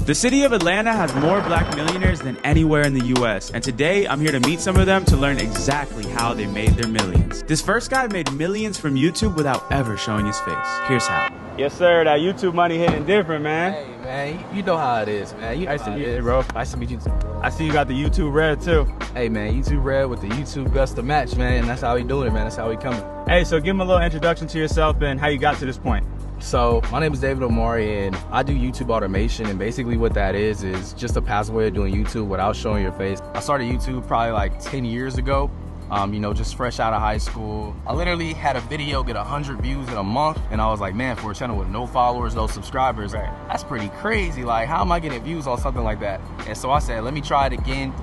The city of Atlanta has more black millionaires than anywhere in the US, and today I'm here to meet some of them to learn exactly how they made their millions. This first guy made millions from YouTube without ever showing his face. Here's how. Yes sir, that YouTube money hitting different, man. Hey man, you know how it is, man. Nice to meet you, bro. Nice to meet you. I see you got the YouTube Red too. Hey man, YouTube Red with the YouTube Gus to match, man, and that's how we doing it, man. That's how we coming. Hey, so give him a little introduction to yourself and how you got to this point. So my name is David Omari, and I do YouTube automation, and basically what that is just a passive way of doing YouTube without showing your face. I started YouTube probably like 10 years ago, you know, just fresh out of high school. I literally had a video get 100 views in a month, and I was like, man, for a channel with no followers, no subscribers, that's pretty crazy. Like, how am I getting views on something like that? And so I said, let me try it again.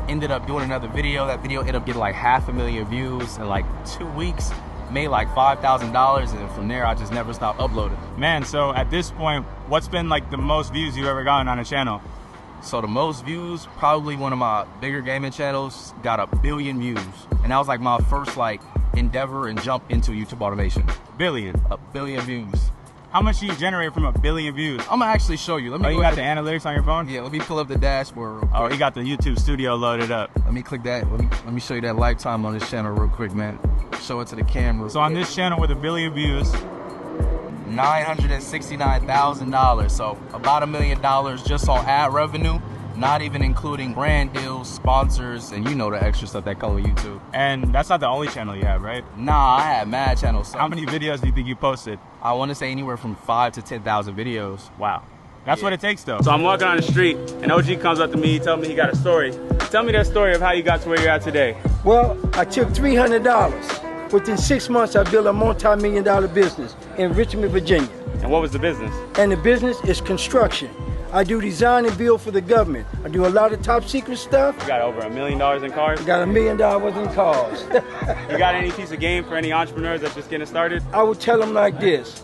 Ended up doing another video. That video ended up getting like 500,000 views in like 2 weeks. Made like $5,000, and from there I just never stopped uploading. Man, so at this point, what's been like the most views you've ever gotten on a channel? So the most views, probably one of my bigger gaming channels, got 1 billion views. And that was like my first like endeavor and jump into YouTube automation. Billion? 1 billion views. How much do you generate from 1 billion views? I'm gonna actually show you. Let me. Oh, you got the analytics on your phone? Yeah, let me pull up the dashboard real quick. Oh, he got the YouTube Studio loaded up. Let me click that. Let me show you that lifetime on this channel real quick, man. Show it to the camera. So on this channel with 1 billion views, $969,000. So about $1 million just on ad revenue, not even including brand deals, sponsors, and you know the extra stuff that comes with YouTube. And that's not the only channel you have, right? Nah, I had mad channels. How many videos do you think you posted? I want to say anywhere from 5,000 to 10,000 videos. Wow. That's what it takes though. So I'm walking on the street and OG comes up to me, tells me he got a story. Tell me that story of how you got to where you're at today. Well, I took $300. Within 6 months, I built a multi-million-dollar business in Richmond, Virginia. And what was the business? And the business is construction. I do design and build for the government. I do a lot of top secret stuff. You got over $1 million in cars? I got $1 million worth in cars. You got any piece of game for any entrepreneurs that's just getting started? I would tell them like this.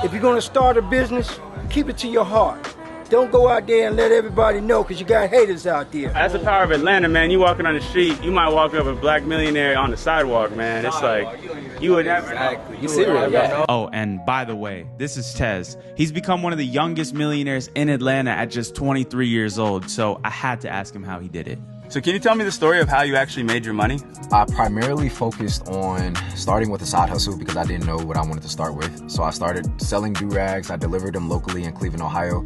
If you're gonna start a business, keep it to your heart. Don't go out there and let everybody know, because you got haters out there. That's the power of Atlanta, man. You walking on the street, you might walk up a black millionaire on the sidewalk, man. It's like, you would never know. You serious? Oh, and by the way, this is Tez. He's become one of the youngest millionaires in Atlanta at just 23 years old, so I had to ask him how he did it. So can you tell me the story of how you actually made your money? I primarily focused on starting with a side hustle because I didn't know what I wanted to start with. So I started selling do-rags. I delivered them locally in Cleveland, Ohio.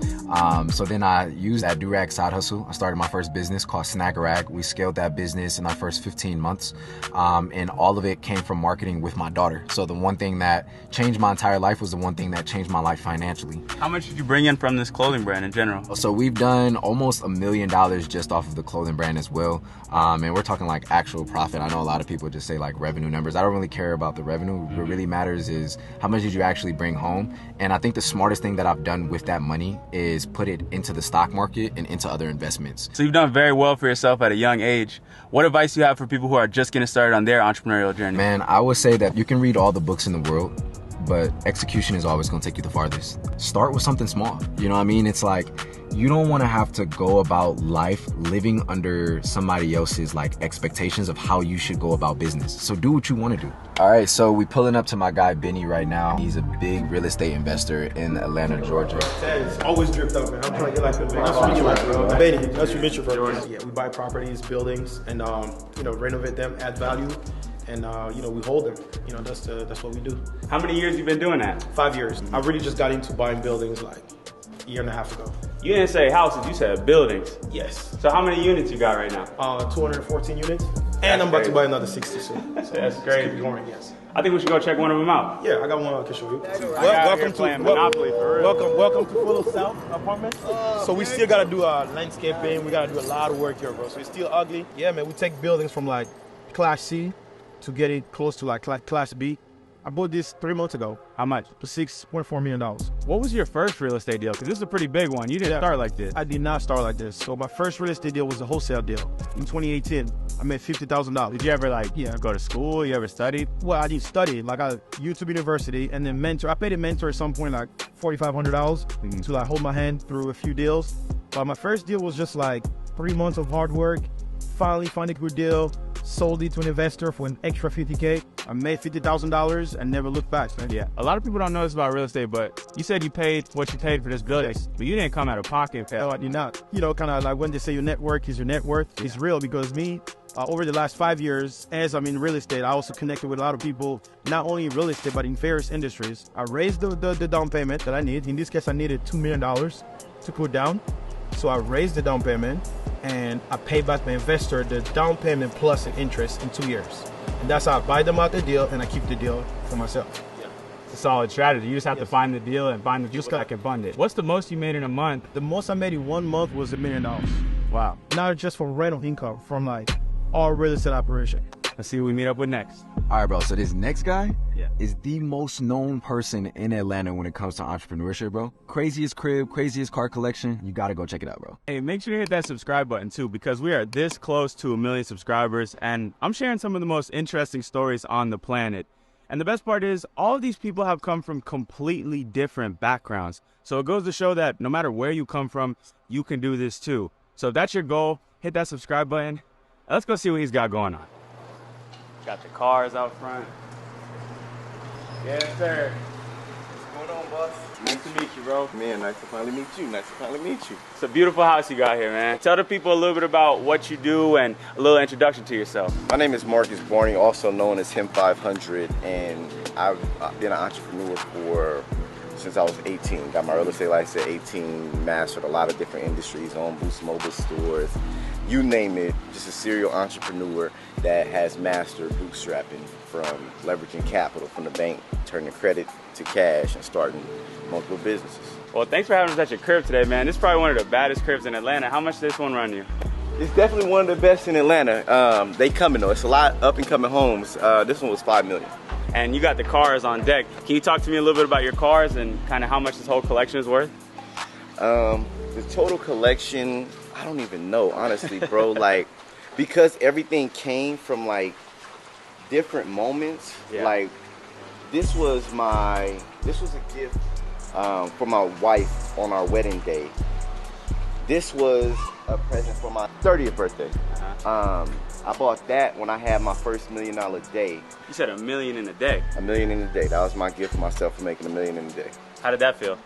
So then I used that do-rag side hustle. I started my first business called Snag-a-Rag. We scaled that business in our first 15 months. And all of it came from marketing with my daughter. So the one thing that changed my entire life was the one thing that changed my life financially. How much did you bring in from this clothing brand in general? So we've done almost $1 million just off of the clothing brand as well. And we're talking like actual profit. I know a lot of people just say like revenue numbers. I don't really care about the revenue. What really matters is how much did you actually bring home? And I think the smartest thing that I've done with that money is put it into the stock market and into other investments. So you've done very well for yourself at a young age. What advice do you have for people who are just getting started on their entrepreneurial journey? Man, I would say that you can read all the books in the world, but execution is always going to take you the farthest. Start with something small. You know what I mean? It's like, you don't want to have to go about life living under somebody else's like expectations of how you should go about business. So do what you want to do. All right, so we pulling up to my guy Benny right now. He's a big real estate investor in Atlanta, Georgia. It's always dripped up, man. I'm trying to get like the nice to meet you, bro. Benny, nice to meet you, bro. Yeah, we buy properties, buildings, and you know, renovate them, add value, and you know, we hold them. You know, that's what we do. How many years you been doing that? 5 years. I really just got into buying buildings like a year and a half ago. You didn't say houses, you said buildings. Yes. So how many units you got right now? 214 units, and I'm about to buy another 60 soon. So that's crazy. Going, yes. I think we should go check one of them out. Yeah, I got one I can show you. Welcome to Monopoly for real. Welcome to Full South Apartments. So we still gotta do landscaping. We gotta do a lot of work here, bro. So it's still ugly. Yeah, man. We take buildings from like Class C to get it close to like Class B. I bought this 3 months ago. How much? For $6.4 million. What was your first real estate deal? Because this is a pretty big one. You didn't start like this. I did not start like this. So my first real estate deal was a wholesale deal. In 2018, I made $50,000. Did you ever go to school? You ever studied? Well, I did study. Like I YouTube University and then mentor. I paid a mentor at some point like $4,500 to like hold my hand through a few deals. But my first deal was just like 3 months of hard work. finally found a good deal, sold it to an investor for an extra 50K. I made $50,000 and never looked back, man. Yeah, a lot of people don't know this about real estate, but you said you paid what you paid for this building, but you didn't come out of pocket. No, I did not. You know, kind of like when they say your network is your net worth, it's real because me, over the last 5 years, as I'm in real estate, I also connected with a lot of people, not only in real estate, but in various industries. I raised the down payment that I need. In this case, I needed $2 million to put down. So I raised the down payment and I paid back my investor the down payment plus the interest in 2 years. And that's how I buy them out the deal and I keep the deal for myself. It's a solid strategy. You just have to find the deal and find the people that can fund it. What's the most you made in a month? The most I made in 1 month was $1 million. Wow. Not just from rental income, from like all real estate operation. Let's see who we meet up with next. All right, bro. So this next guy Yeah. is the most known person in Atlanta when it comes to entrepreneurship, bro. Craziest crib, craziest car collection. You gotta go check it out, bro. Hey, make sure to hit that subscribe button too, because we are this close to 1 million subscribers, and I'm sharing some of the most interesting stories on the planet. And the best part is, all of these people have come from completely different backgrounds. So it goes to show that no matter where you come from, you can do this too. So if that's your goal, hit that subscribe button. Let's go see what he's got going on. Got the cars out front. Yes, sir. What's going on, boss? Nice to meet you, bro. Man, nice to finally meet you. Nice to finally meet you. It's a beautiful house you got here, man. Tell the people a little bit about what you do and a little introduction to yourself. My name is Marcus Borney, also known as Him 500, and I've been an entrepreneur since I was 18. Got my real estate license at 18, mastered a lot of different industries, owned Boost Mobile stores, you name it, just a serial entrepreneur that has mastered bootstrapping from leveraging capital from the bank, turning credit to cash, and starting multiple businesses. Well, thanks for having us at your crib today, man. This is probably one of the baddest cribs in Atlanta. How much did this one run you? It's definitely one of the best in Atlanta. They coming though. It's a lot up and coming homes. This one was $5 million. And you got the cars on deck. Can you talk to me a little bit about your cars and kind of how much this whole collection is worth? The total collection, I don't even know, honestly, bro. Like, because everything came from like different moments. Yeah. Like, this was a gift for my wife on our wedding day. This was a present for my 30th birthday. I bought that when I had my first $1 million day. You said $1 million in a day. $1 million in a day. That was my gift for myself for making $1 million in a day. How did that feel?